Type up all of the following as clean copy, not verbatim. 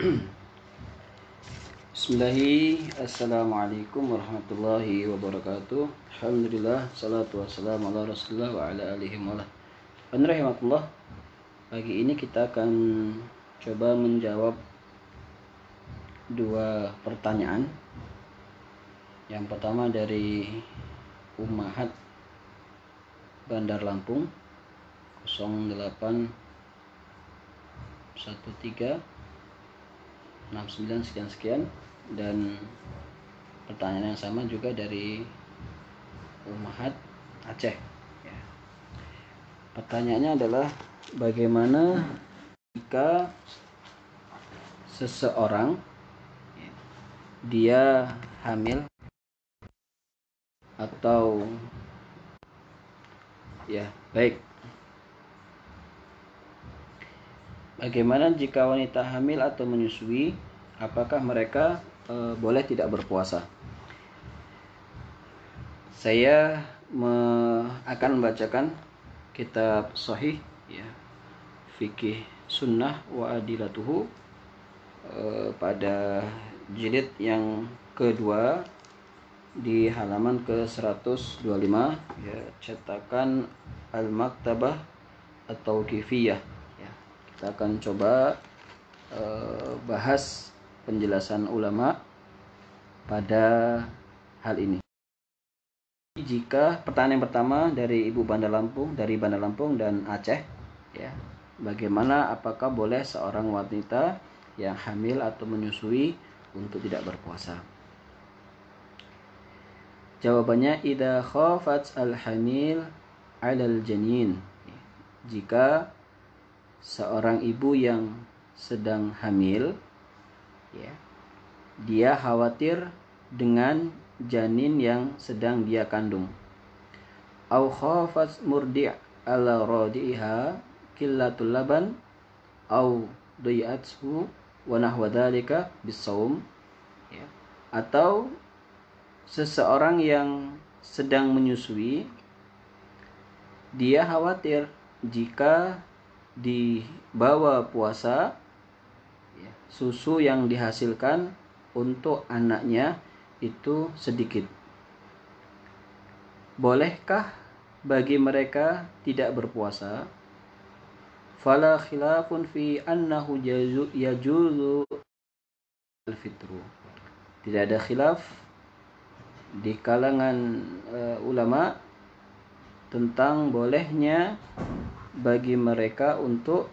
Bismillahirrahmanirrahim. Assalamualaikum warahmatullahi wabarakatuh. Alhamdulillah, salatu wassalamu ala rasulullah wa ala alihi wa rahmatullah. Pagi ini kita akan coba menjawab dua pertanyaan. Yang pertama dari Ummahat Bandar Lampung 0813 69 sekian, dan pertanyaan yang sama juga dari Ummahat Aceh ya. Pertanyaannya adalah, bagaimana jika seseorang dia hamil atau bagaimana jika wanita hamil atau menyusui, apakah mereka boleh tidak berpuasa? Saya akan membacakan kitab Sahih ya, Fikih Sunnah wa Adilatuhu pada jilid yang kedua di halaman ke-125 ya, cetakan Al-Maktabah atau Kifiyah ya. Kita akan coba bahas penjelasan ulama pada hal ini. Jika pertanyaan yang pertama dari Ibu Bandar Lampung, dari Bandar Lampung dan Aceh ya, bagaimana apakah boleh seorang wanita yang hamil atau menyusui untuk tidak berpuasa? Jawabannya, idza khafat al-hamil 'alal janin. Jika seorang ibu yang sedang hamil ya, dia khawatir dengan janin yang sedang dia kandung. Au khafat murdi' ala radi'iha qillatul laban au dayathu wa nahwa dzalika bisawm ya. Atau seseorang yang sedang menyusui, dia khawatir jika dibawa puasa ya, susu yang dihasilkan untuk anaknya itu sedikit. Bolehkah bagi mereka tidak berpuasa? Fala khilafun fi annahu yajuzu al-fitru. Tidak ada khilaf di kalangan ulama tentang bolehnya bagi mereka untuk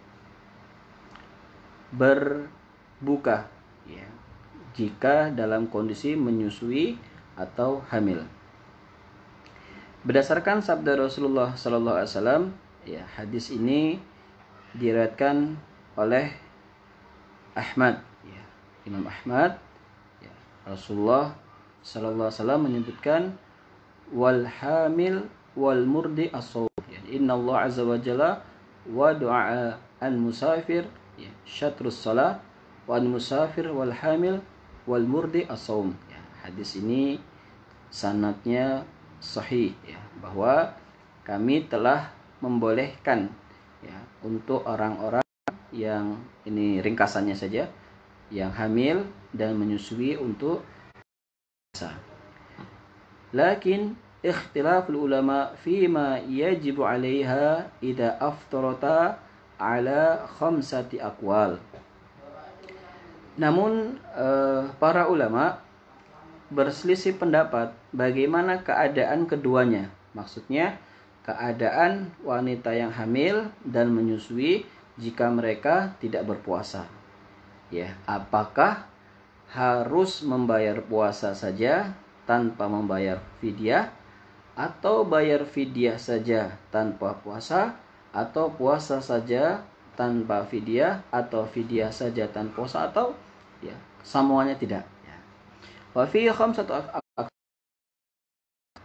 berbuka ya, jika dalam kondisi menyusui atau hamil. Berdasarkan sabda Rasulullah sallallahu alaihi wasallam ya, hadis ini diriwayatkan oleh Ahmad ya, Imam Ahmad ya, Rasulullah sallallahu alaihi wasallam menyebutkan, wal hamil wal murdi as-sawm ya, inna Allah azza wa jalla wa du'a al musafir ya, syatrus salat wa al musafir wal hamil wal murdi as-sawm ya. Hadis ini sanadnya sahih ya, bahwa kami telah membolehkan ya untuk orang-orang yang, ini ringkasannya saja, yang hamil dan menyusui untuk puasa. Lakin ikhtilaful ulama fima yajibu 'alaiha idza aftarata ala khamsati aqwal. Namun para ulama berselisih pendapat bagaimana keadaan keduanya. Maksudnya keadaan wanita yang hamil dan menyusui jika mereka tidak berpuasa. Ya, apakah harus membayar puasa saja tanpa membayar fidyah, atau bayar fidyah saja tanpa puasa, atau puasa saja tanpa fidyah, atau fidyah saja tanpa puasa, atau ya semuanya tidak ya. Wa fi khamsatu.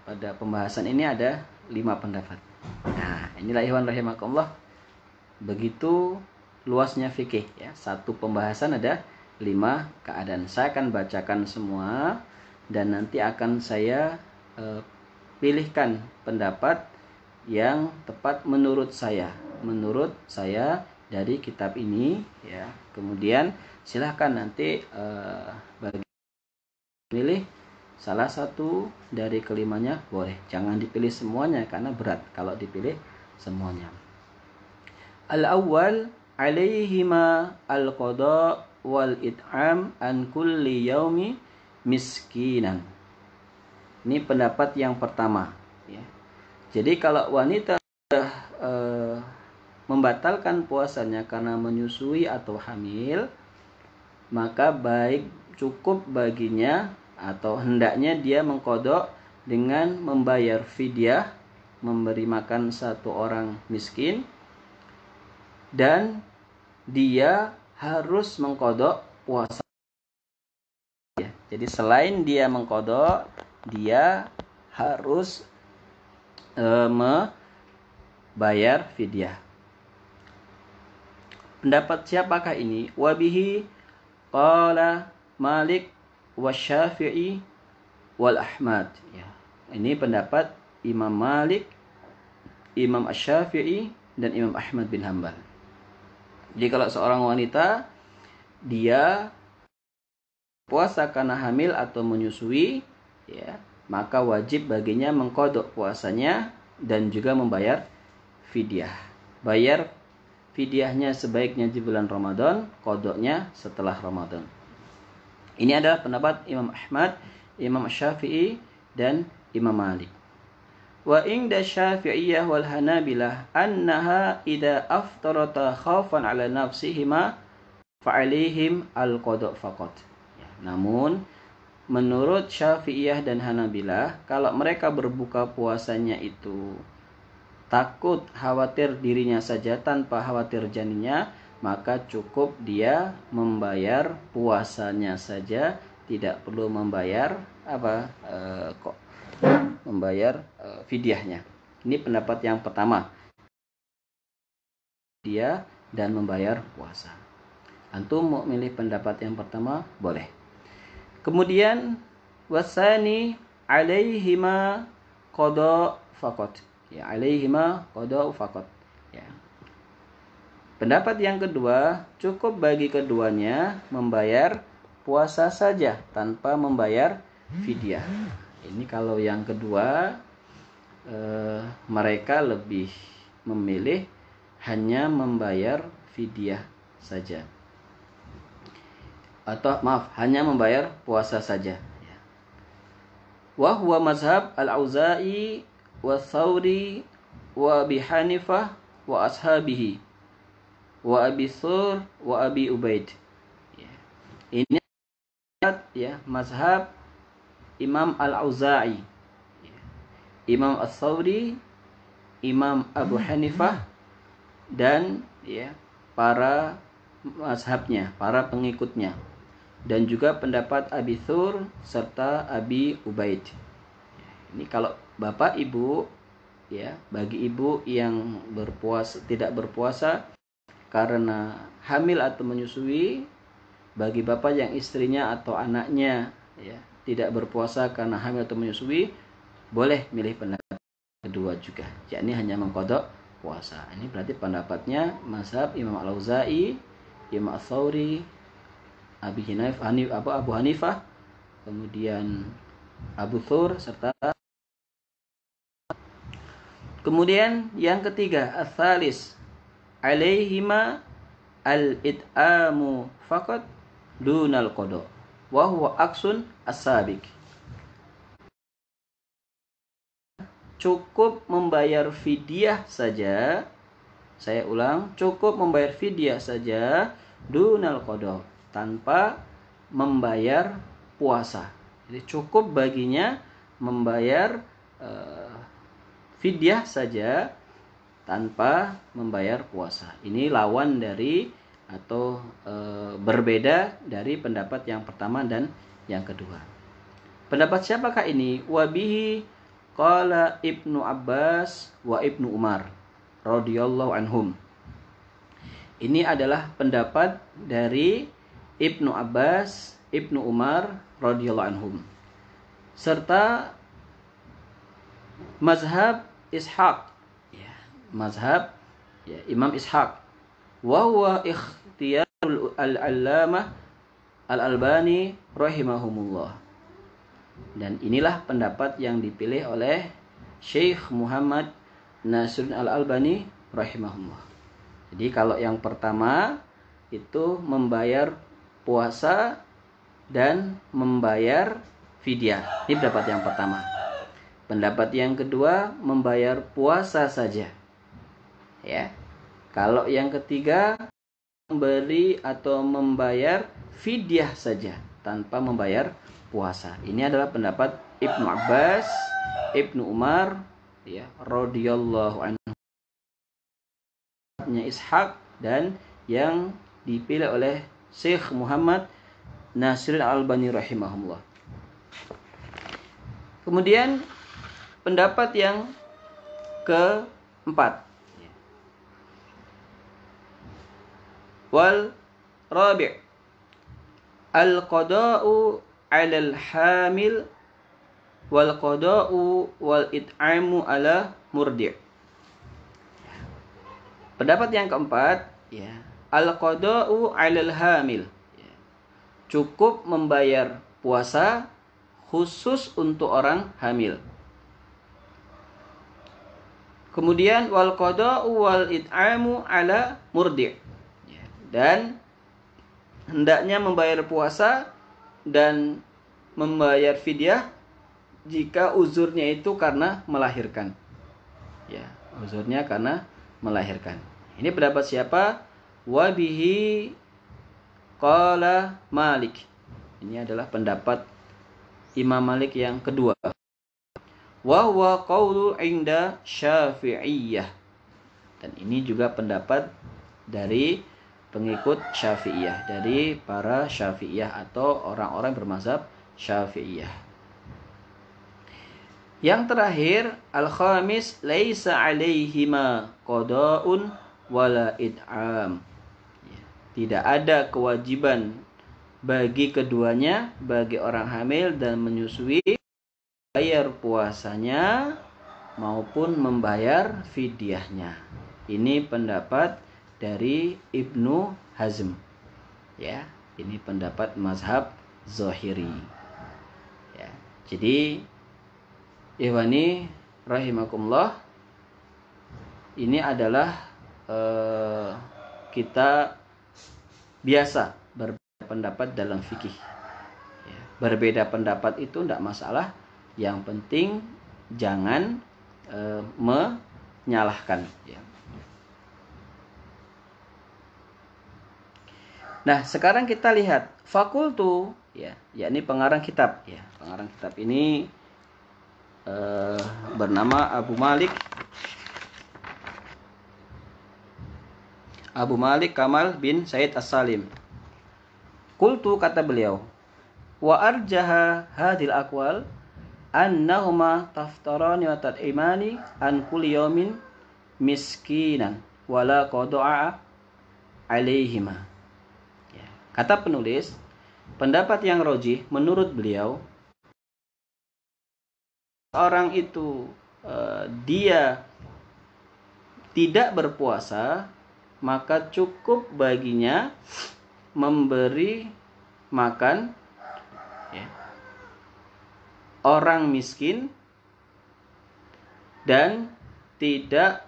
Pada pembahasan ini ada 5 pendapat. Nah, inilah ikhwan rahimakumullah, begitu luasnya fikih ya. Satu pembahasan ada 5 keadaan. Saya akan bacakan semua dan nanti akan saya pilihkan pendapat yang tepat menurut saya dari kitab ini ya. Kemudian silahkan nanti bagi pilih salah satu dari kelimanya boleh. Jangan dipilih semuanya karena berat kalau dipilih semuanya. Al-awwal alaihima al-qada wal it'am an kulli yaumi miskinan. Ini pendapat yang pertama ya. Jadi kalau wanita sudah membatalkan puasanya karena menyusui atau hamil, maka baik cukup baginya atau hendaknya dia mengkodok dengan membayar fidyah, memberi makan satu orang miskin, dan dia harus mengkodok puasa. Jadi selain dia mengkodok, dia harus membayar fidyah. Pendapat siapakah ini? Wabihi qala Malik wasyafi'i wal Ahmad. Ya. Ini pendapat Imam Malik, Imam Asy-Syafi'i, dan Imam Ahmad bin Hanbal. Jadi kalau seorang wanita dia puasa karena hamil atau menyusui, ya, maka wajib baginya mengkodok puasanya dan juga membayar fidyah. Bayar fidyahnya sebaiknya di bulan Ramadan, kodoknya setelah Ramadan. Ini adalah pendapat Imam Ahmad, Imam Syafi'i, dan Imam Malik. Wa inda Syafi'iyah wal Hanabilah annaha idza aftarata khaufan ala nafsihima fa'alaihim al-qada' faqat. Ya, namun menurut Syafi'iyah dan Hanabilah, kalau mereka berbuka puasanya itu takut khawatir dirinya saja tanpa khawatir janinnya, maka cukup dia membayar puasanya saja, tidak perlu membayar membayar fidyahnya. Ini pendapat yang pertama. Dia dan membayar puasa. Antum mau milih pendapat yang pertama? Boleh. Kemudian wasani alaihima qada faqat. Ya, alaihima qada faqat. Ya. Pendapat yang kedua, cukup bagi keduanya membayar puasa saja tanpa membayar fidyah. Ini kalau yang kedua, mereka lebih memilih hanya membayar fidyah saja. Atau hanya membayar puasa saja. Wa huwa mazhab al-Auza'i wa Thawri wa Abi Hanifah wa ashabihi wa Abi Thur wa Abi Ubaid. Ini ya mazhab Imam Al-Auza'i, Imam Ats-Tsauri, Imam Abu Hanifah, dan ya para mazhabnya, para pengikutnya, dan juga pendapat Abi Thur serta Abi Ubaid. Ini kalau bapak ibu, ya, bagi ibu yang tidak berpuasa karena hamil atau menyusui, bagi bapak yang istrinya atau anaknya ya tidak berpuasa karena hamil atau menyusui, boleh milih pendapat kedua juga, yakni hanya mengkodok puasa. Ini berarti pendapatnya mazhab Imam Al-Auza'i, Imam Ats-Tsauri, Abu Hanifah, kemudian Abu Thur serta. Kemudian yang ketiga, ats-tsalis alaihima al-it'amu faqat dunal qada wa huwa aksun as-sabiq. Cukup membayar fidyah saja. Saya ulang, cukup membayar fidyah saja dunal qada, tanpa membayar puasa. Jadi cukup baginya membayar fidyah saja tanpa membayar puasa. Ini lawan dari atau berbeda dari pendapat yang pertama dan yang kedua. Pendapat siapakah ini? Wabihi qala Ibnu Abbas wa Ibnu Umar radhiyallahu anhum. Ini adalah pendapat dari Ibnu Abbas, Ibnu Umar radhiyallahu anhum, serta mazhab Ishaq, ya, mazhab ya, Imam Ishaq wa huwa ikhtiyarul al-allamah al-Albani rahimahumullah. Dan inilah pendapat yang dipilih oleh Syekh Muhammad Nasiruddin al-Albani rahimahullah. Jadi kalau yang pertama itu membayar puasa dan membayar fidyah. Ini pendapat yang pertama. Pendapat yang kedua membayar puasa saja. Ya. Kalau yang ketiga memberi atau membayar fidyah saja tanpa membayar puasa. Ini adalah pendapat Ibnu Abbas, Ibnu Umar, ya, radhiyallahu anhu, Ishaq, dan yang dipilih oleh Syekh Muhammad Nasiruddin al-Albani rahimahullah. Kemudian pendapat yang keempat, wal rabi' al-qada'u 'alal hamil wal qada'u wal it'amu 'ala murdi'. Pendapat yang keempat, ya, al-qada'u 'alal hamil. Cukup membayar puasa khusus untuk orang hamil. Kemudian wal qada'u wal it'amu 'ala murdi'. Dan hendaknya membayar puasa dan membayar fidyah jika uzurnya itu karena melahirkan. Ya, uzurnya karena melahirkan. Ini pendapat siapa? Wa bihi qala Malik. Ini adalah pendapat Imam Malik yang kedua. Wa huwa qaulu inda Syafi'iyah. Dan ini juga pendapat dari pengikut Syafi'iyah, dari para Syafi'iyah atau orang-orang bermazhab Syafi'iyah. Yang terakhir, al-khamis laisa 'alaihima qada'un wala id'am. Tidak ada kewajiban bagi keduanya, bagi orang hamil dan menyusui, bayar puasanya maupun membayar fidyahnya. Ini pendapat dari Ibnu Hazm. Ya, ini pendapat mazhab Zahiri. Ya, jadi ikhwani rahimakumullah, ini adalah kita biasa berbeda pendapat dalam fikih. Ya, berbeda pendapat itu tidak masalah. Yang penting jangan menyalahkan. Ya. Nah, sekarang kita lihat fakultu, ya, yakni pengarang kitab. Ya, pengarang kitab ini bernama Abu Malik Kamal bin Said As-Salim. Qultu, kata beliau, wa arjaha hadil aqwal annahuma taftarani wa tat'imani an kulli yawmin miskinan wala qada'a alaihima. Ya. Kata penulis, pendapat yang rajih menurut beliau, orang itu dia tidak berpuasa, maka cukup baginya memberi makan, ya, orang miskin dan tidak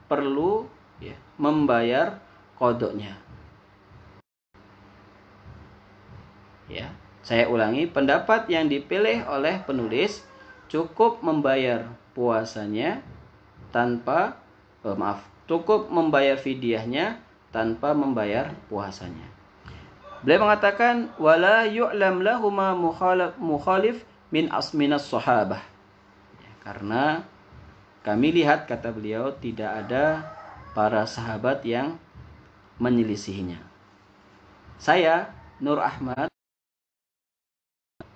perlu, ya, membayar qadanya. Ya, saya ulangi, pendapat yang dipilih oleh penulis cukup membayar puasanya tanpa cukup membayar fidyahnya tanpa membayar puasanya. Beliau mengatakan wala yu'lam lahuma mukhalif min asminas sahabah. Ya, karena kami lihat, kata beliau, tidak ada para sahabat yang menyelisihinya. Saya Nur Ahmad,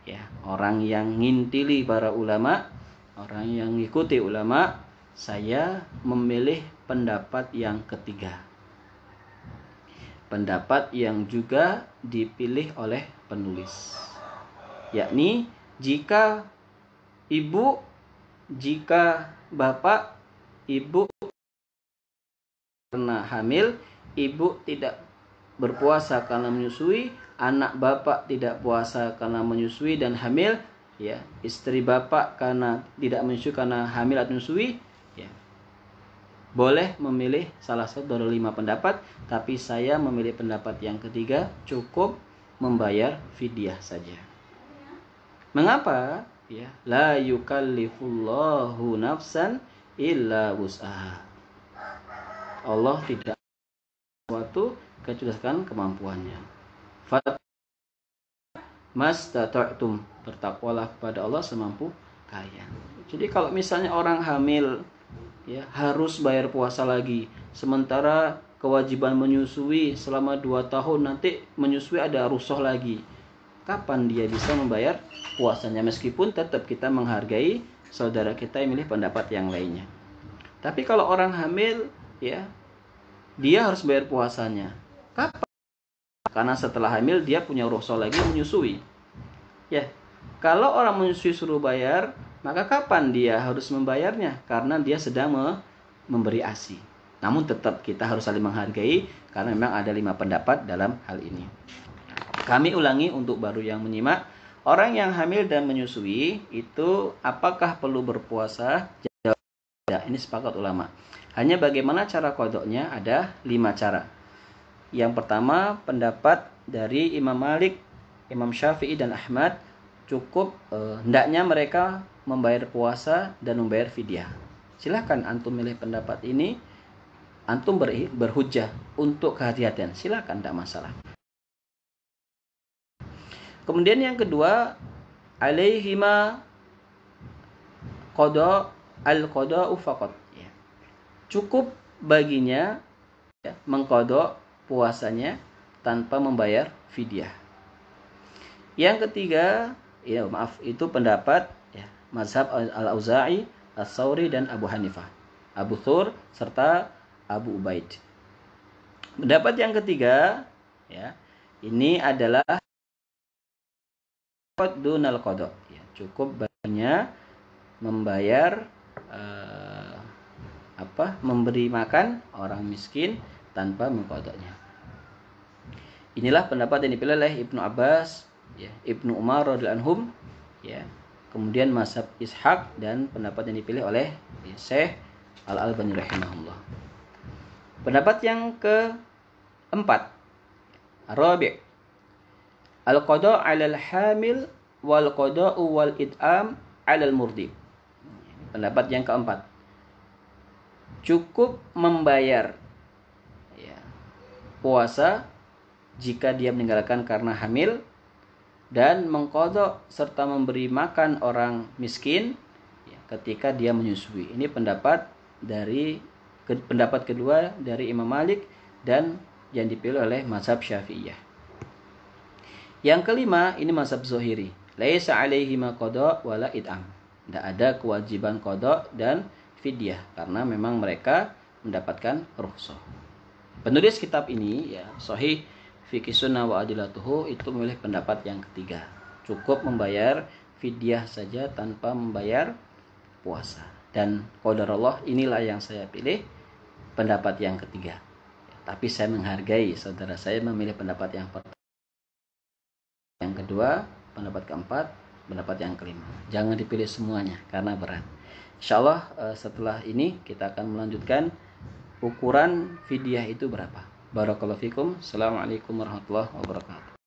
ya, orang yang ngintili para ulama, orang yang ngikuti ulama, saya memilih pendapat yang ketiga. Pendapat yang juga dipilih oleh penulis. Yakni jika bapak ibu karena hamil, ibu tidak berpuasa karena menyusui, anak bapak tidak puasa karena menyusui dan hamil, ya, istri bapak karena tidak menyusui karena hamil atau menyusui, ya, boleh memilih salah satu dari 5 pendapat, tapi saya memilih pendapat yang ketiga, cukup membayar fidyah saja. Mengapa? Ya, la yukallifullahu nafsan illa wus'aha. Allah tidak sesuatu kecuali kemampuannya. Mastata'tum, bertakwalah kepada Allah semampu kalian. Jadi kalau misalnya orang hamil, ya, harus bayar puasa lagi, sementara kewajiban menyusui selama 2 tahun, nanti menyusui ada rukhsah lagi, kapan dia bisa membayar puasanya? Meskipun tetap kita menghargai saudara kita yang milih pendapat yang lainnya. Tapi kalau orang hamil, ya, dia harus bayar puasanya. Kapan? Karena setelah hamil dia punya rukhsah lagi menyusui. Ya, kalau orang menyusui suruh bayar, maka kapan dia harus membayarnya? Karena dia sedang memberi ASI. Namun tetap kita harus saling menghargai karena memang ada 5 pendapat dalam hal ini. Kami ulangi untuk baru yang menyimak, orang yang hamil dan menyusui itu apakah perlu berpuasa? Ya, ini sepakat ulama. Hanya bagaimana cara qadoknya, ada 5 cara. Yang pertama, pendapat dari Imam Malik, Imam Syafi'i dan Ahmad, cukup hendaknya mereka membayar puasa dan membayar fidyah. Silakan antum milih pendapat ini, antum berhujjah untuk kehati-hatian. Silakan, tidak masalah. Kemudian yang kedua, alaihima qada al-qada'u faqat. Ya. Cukup baginya, ya, mengqada puasanya tanpa membayar fidyah. Yang ketiga, ya maaf, itu pendapat, ya, mazhab Al-Auza'i, As-Sauri dan Abu Hanifah, Abu Thur serta Abu Ubaid. Pendapat yang ketiga, ya, ini adalah dunal qada, ya, cukup baginya membayar memberi makan orang miskin tanpa mengqadanya. Inilah pendapat yang dipilih oleh Ibnu Abbas, ya, Ibnu Umar radhiyallahu anhum, ya. Kemudian mazhab Ishaq dan pendapat yang dipilih oleh, ya, Syekh Al-Albani rahimahullah. Pendapat yang keempat, Rabi', al-qada' 'alal hamil wal qada'u wal it'am 'alal murdi. Pendapat yang keempat, cukup membayar, ya, puasa jika dia meninggalkan karena hamil, dan mengqada serta memberi makan orang miskin, ya, ketika dia menyusui. Ini pendapat kedua dari Imam Malik dan yang dipilih oleh mazhab Syafi'iyah. Yang kelima, ini mazhab Zuhri, laisa alaihi ma qada wala it'am. Tidak ada kewajiban qada dan fidyah karena memang mereka mendapatkan rukhsah. Penulis kitab ini, ya, Sahih Fiqh Sunnah wa Adilatuhu, itu memilih pendapat yang ketiga, cukup membayar fidyah saja tanpa membayar puasa. Dan qadarullah, inilah yang saya pilih, pendapat yang ketiga. Tapi saya menghargai saudara saya memilih pendapat yang pertama, yang kedua, pendapat keempat, pendapat yang kelima. Jangan dipilih semuanya karena berat. Insyaallah setelah ini kita akan melanjutkan ukuran fidyah itu berapa. Barakallahu fikum. Assalamualaikum warahmatullahi wabarakatuh.